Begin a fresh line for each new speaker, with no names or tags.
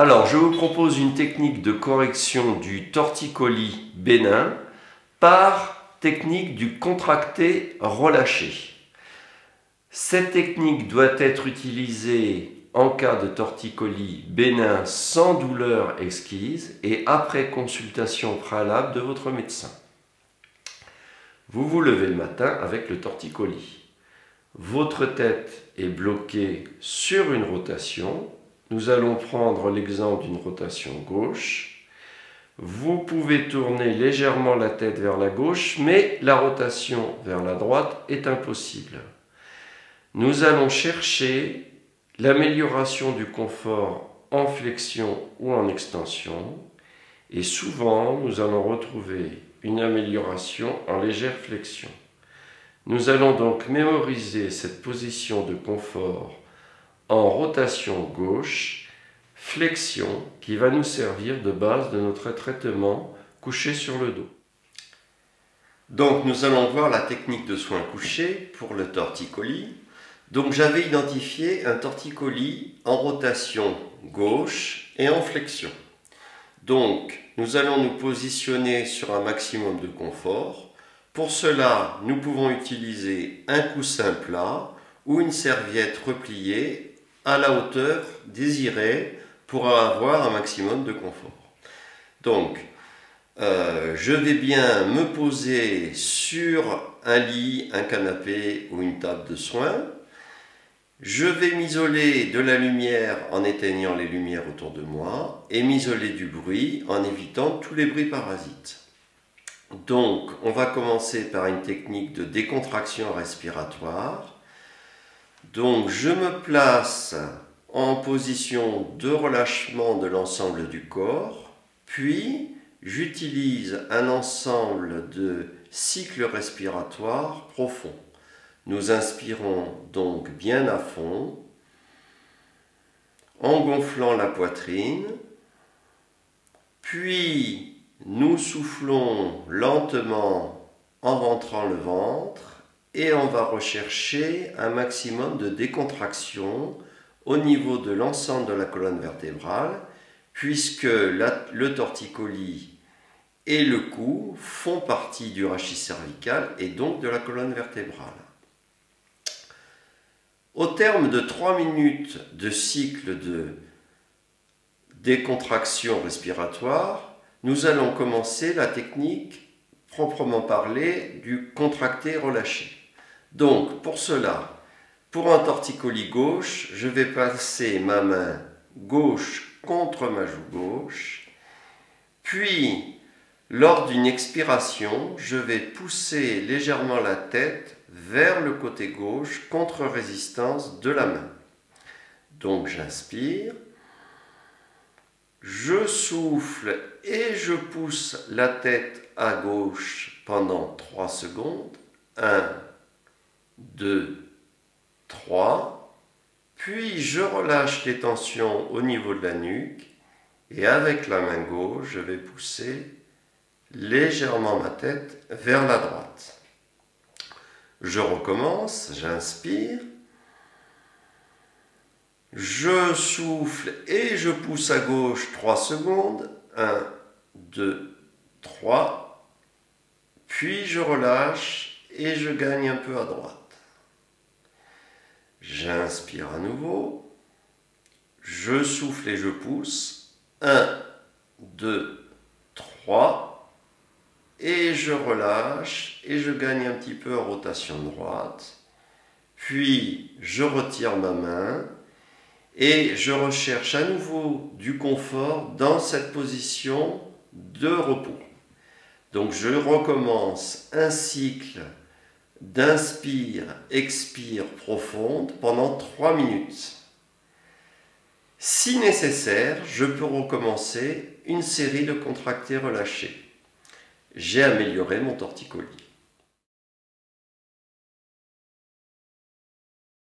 Alors, je vous propose une technique de correction du torticolis bénin par technique du contracté-relâché. Cette technique doit être utilisée en cas de torticolis bénin sans douleur exquise et après consultation préalable de votre médecin. Vous vous levez le matin avec le torticolis. Votre tête est bloquée sur une rotation. Nous allons prendre l'exemple d'une rotation gauche. Vous pouvez tourner légèrement la tête vers la gauche, mais la rotation vers la droite est impossible. Nous allons chercher l'amélioration du confort en flexion ou en extension. Et souvent, nous allons retrouver une amélioration en légère flexion. Nous allons donc mémoriser cette position de confort en rotation gauche, flexion, qui va nous servir de base de notre traitement couché sur le dos. Donc nous allons voir la technique de soin couché pour le torticolis. Donc j'avais identifié un torticolis en rotation gauche et en flexion. Donc nous allons nous positionner sur un maximum de confort. Pour cela, nous pouvons utiliser un coussin plat ou une serviette repliée à la hauteur désirée pour avoir un maximum de confort. Donc, je vais bien me poser sur un lit, un canapé ou une table de soins. Je vais m'isoler de la lumière en éteignant les lumières autour de moi et m'isoler du bruit en évitant tous les bruits parasites. Donc, on va commencer par une technique de décontraction respiratoire. Donc, je me place en position de relâchement de l'ensemble du corps, puis j'utilise un ensemble de cycles respiratoires profonds. Nous inspirons donc bien à fond, en gonflant la poitrine, puis nous soufflons lentement en rentrant le ventre et on va rechercher un maximum de décontraction au niveau de l'ensemble de la colonne vertébrale, puisque le torticolis et le cou font partie du rachis cervical et donc de la colonne vertébrale. Au terme de 3 minutes de cycle de décontraction respiratoire, nous allons commencer la technique proprement parlée du contracté-relâché. Donc, pour cela, pour un torticolis gauche, je vais placer ma main gauche contre ma joue gauche, puis, lors d'une expiration, je vais pousser légèrement la tête vers le côté gauche contre résistance de la main. Donc, j'inspire, je souffle et je pousse la tête à gauche pendant 3 secondes. 1, 2, 3. Puis je relâche les tensions au niveau de la nuque et avec la main gauche, je vais pousser légèrement ma tête vers la droite. Je recommence, j'inspire. Je souffle et je pousse à gauche 3 secondes. 1, 2, 3. Puis je relâche et je gagne un peu à droite. J'inspire à nouveau. Je souffle et je pousse. 1, 2, 3. Et je relâche et je gagne un petit peu en rotation droite. Puis je retire ma main. Et je recherche à nouveau du confort dans cette position de repos. Donc je recommence un cycle d'inspire, expire profonde pendant 3 minutes. Si nécessaire, je peux recommencer une série de contractés relâchés. J'ai amélioré mon torticolis.